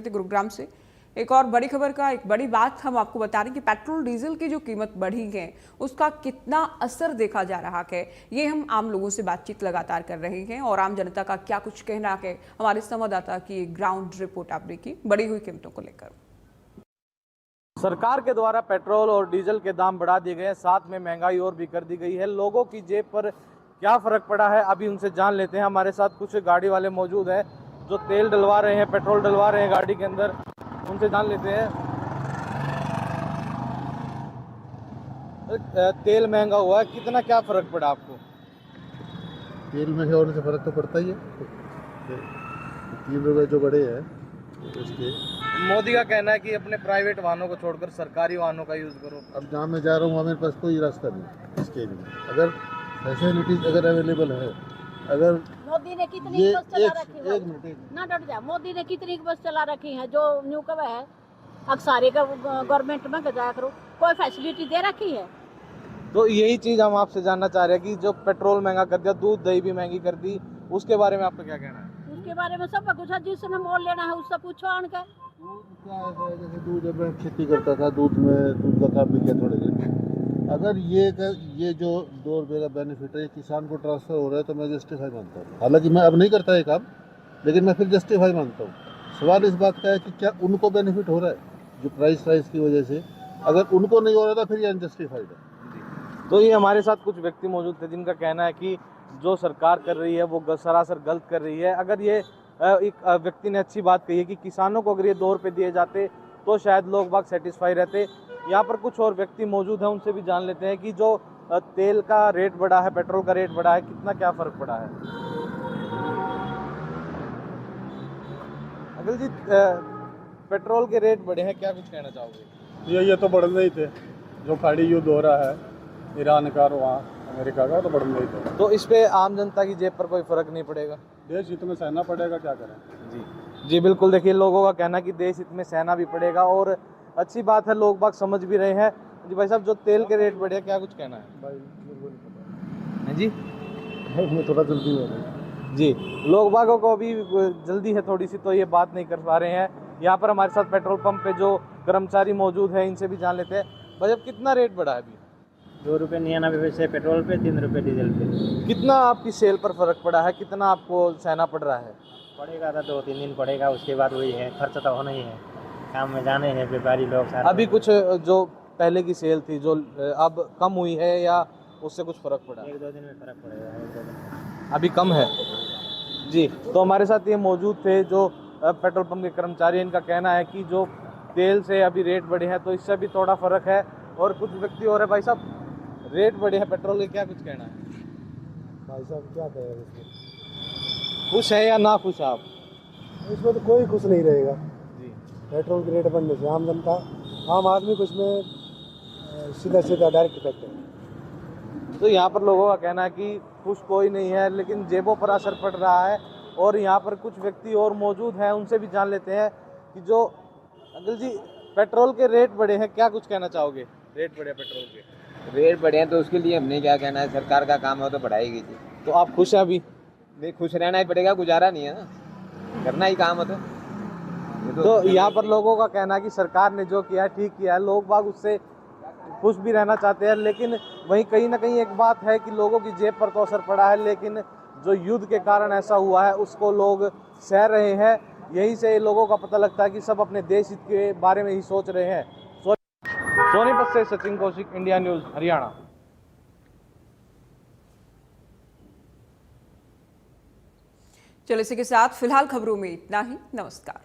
गुरुग्राम से एक और बड़ी खबर का एक बड़ी बात हम आपको बता रहे हैं कि पेट्रोल डीजल की जो कीमत बढ़ी है उसका कितना असर देखा जा रहा है। ये हम आम लोगों से बातचीत लगातार कर रहे हैं और आम जनता का क्या कुछ कहना है, हमारे संवाददाता की ग्राउंड रिपोर्ट आपने की बढ़ी हुई कीमतों को लेकर। सरकार के द्वारा पेट्रोल और डीजल के दाम बढ़ा दिए गए हैं, साथ में महंगाई और भी कर दी गई है। लोगों की जेब पर क्या फर्क पड़ा है अभी उनसे जान लेते हैं। हमारे साथ कुछ गाड़ी वाले मौजूद हैं जो तेल डलवा रहे हैं, पेट्रोल डलवा रहे हैं गाड़ी के अंदर, उनसे जान लेते हैं। तेल महंगा हुआ है, कितना क्या फर्क पड़ा आपको? तेल महंगा होने से फर्क तो पड़ता ही है। 3 रुपए जो बढ़े हैं उसके। मोदी का कहना है कि अपने प्राइवेट वाहनों को छोड़कर सरकारी वाहनों का यूज करो। अब जहाँ मैं जा रहा हूँ वहाँ मेरे पास कोई रास्ता नहीं इसके लिए। अगर फैसिलिटीज अगर अवेलेबल है, अगर मोदी ने कितनी बस चला रखी है, एक मिनट ना डट जा। मोदी ने कितनी बस चला रखी है जो न्यू कब है अक्सारे का गवर्नमेंट में जाया करो, कोई फैसिलिटी दे रखी है? तो यही चीज हम आपसे जानना चाह रहे हैं कि जो पेट्रोल महंगा कर दिया, दूध दही भी महंगी कर दी, उसके बारे में आपका क्या कहना है? उसके बारे में सब कुछ है, जिसने मोल लेना है उससे पूछो आन के। क्या है, जैसे दूध जब मैं खेती करता था, दूध का काम भी किया थोड़े दिन। अगर ये जो 2 रुपये का बेनिफिट है किसान को ट्रांसफर हो रहा है तो मैं जस्टिफाई मानता हूँ। हालांकि मैं अब नहीं करता ये काम, लेकिन मैं फिर जस्टिफाई मानता हूँ। सवाल इस बात का है कि क्या उनको बेनिफिट हो रहा है जो प्राइस राइज की वजह से? अगर उनको नहीं हो रहा था फिर ये अनजस्टिफाइड है। तो ये हमारे साथ कुछ व्यक्ति मौजूद थे जिनका कहना है कि जो सरकार कर रही है वो सरासर गलत कर रही है। अगर ये एक व्यक्ति ने अच्छी बात कही है कि किसानों को अगर ये 2 रुपये दिए जाते तो शायद लोग बाग सेटिस्फाई रहते। यहाँ पर कुछ और व्यक्ति मौजूद हैं, उनसे भी जान लेते हैं कि जो तेल का रेट बढ़ा है, पेट्रोल का रेट बढ़ा है, कितना क्या फर्क पड़ा है। अगल जी, पेट्रोल के रेट बढ़े हैं, क्या कुछ कहना चाहोगे? ये तो बढ़ने ही थे। जो खाड़ी युद्ध हो रहा है ईरान का और वहाँ अमेरिका का, तो बढ़ने ही थे। तो इस पे आम जनता की जेब पर कोई फर्क नहीं पड़ेगा? देश हित में सहना पड़ेगा, क्या करें। जी बिल्कुल। देखिए, लोगों का कहना कि देश हित में सहना भी पड़ेगा और अच्छी बात है, लोग बाग समझ भी रहे हैं। जी भाई साहब, जो तेल के रेट बढ़े, क्या कुछ कहना है? भाई मेरे को नहीं पता जी मैं थोड़ा जल्दी हो रहा है। जी, लोग बागों को अभी जल्दी है थोड़ी सी, तो ये बात नहीं कर पा रहे हैं। यहाँ पर हमारे साथ पेट्रोल पंप पे जो कर्मचारी मौजूद है, इनसे भी जान लेते हैं। भाई अब कितना रेट बढ़ा है अभी? 2 रुपये 99 पैसे पेट्रोल पे, 3 रुपये डीजल पे। कितना आपकी सेल पर फर्क पड़ा है, कितना आपको सहना पड़ रहा है? पड़ेगा था 2-3 दिन पड़ेगा, उसके बाद वही है, खर्च तो होना ही है, काम में जाने हैं व्यापारी लोग सारे। अभी कुछ जो पहले की सेल थी जो अब कम हुई है या उससे कुछ फर्क पड़ा? 1-2 दिन में फर्क पड़ेगा, 1-2 दिन अभी कम है। जी, तो हमारे साथ ये मौजूद थे जो पेट्रोल पंप के कर्मचारी। इनका कहना है कि जो तेल से अभी रेट बढ़े हैं तो इससे भी थोड़ा फर्क है। और कुछ व्यक्ति और है। भाई साहब, रेट बढ़े हैं पेट्रोल के, क्या कुछ कहना है? भाई साहब क्या कहें इसमें? खुश है या ना खुश आप? इसमें तो कोई खुश नहीं रहेगा जी। पेट्रोल के रेट बढ़ने से। आम जनता, आम आदमी कुछ में सीधा डायरेक्ट इफेक्ट है। तो यहाँ पर लोगों का कहना है कि खुश कोई नहीं है, लेकिन जेबों पर असर पड़ रहा है। और यहाँ पर कुछ व्यक्ति और मौजूद हैं, उनसे भी जान लेते हैं कि जो अंकल जी, पेट्रोल के रेट बढ़े हैं, क्या कुछ कहना चाहोगे? रेट बढ़े पेट्रोल के? रेट बढ़े हैं तो उसके लिए हमने क्या कहना है, सरकार का काम है तो बढ़ाएगी जी। तो आप खुश हैं अभी? नहीं, खुश रहना ही पड़ेगा, गुजारा नहीं है ना, करना ही काम है तो। तो यहाँ पर लोगों का कहना है कि सरकार ने जो किया है ठीक किया है, लोग बाग उससे खुश भी रहना चाहते हैं। लेकिन वहीं कहीं ना कहीं एक बात है कि लोगों की जेब पर तो असर पड़ा है, लेकिन जो युद्ध के कारण ऐसा हुआ है उसको लोग सह रहे हैं। यही से लोगों का पता लगता है कि सब अपने देश हित के बारे में ही सोच रहे हैं। सोनीपत से सचिन कौशिक, इंडिया न्यूज़, हरियाणा। चलो, इसी के साथ फिलहाल खबरों में इतना ही। नमस्कार।